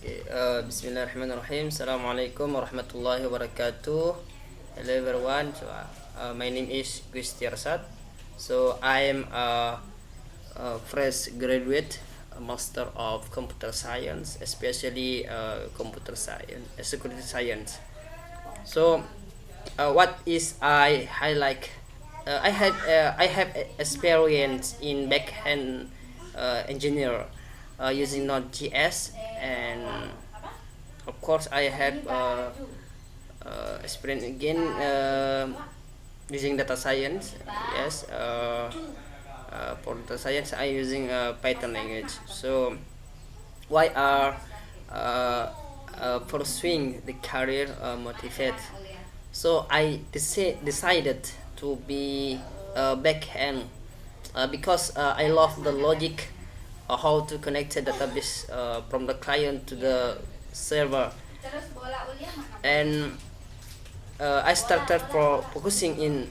Okay, Bismillahirrahmanirrahim. Assalamualaikum warahmatullahi wabarakatuh. Hello everyone. My name is Gusti Arsyad. So I am a fresh graduate, a master of computer science, especially computer science, security science. So what is I highlight? I have experience in backend engineer using Node.js, and of course I have experience again using data science. Yes, for data science I using Python language. So why are pursuing the career motivate? So I decided to be back end because I love the logic, how to connect a database from the client to the server, and I started for focusing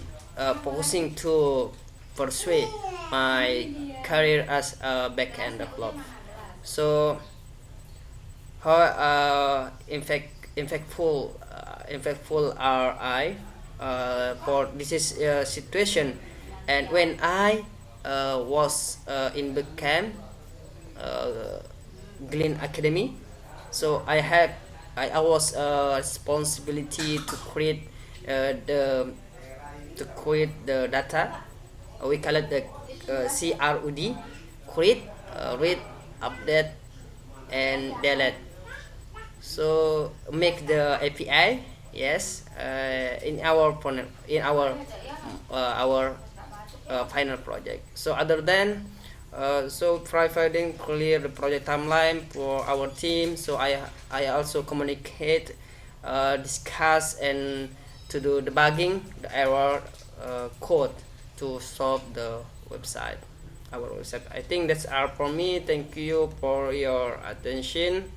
to pursue my career as a backend developer. So how impactful are I for this is situation, and when I was in the camp, uh, Glen Academy. So I was responsibility to create the data. We call it the CRUD, create, read, update, and delete. So make the API. Yes, in our final project. So other than providing clear the project timeline for our team. So I also communicate, discuss, and to do debugging the error code to solve the website, our website. I think that's all for me. Thank you for your attention.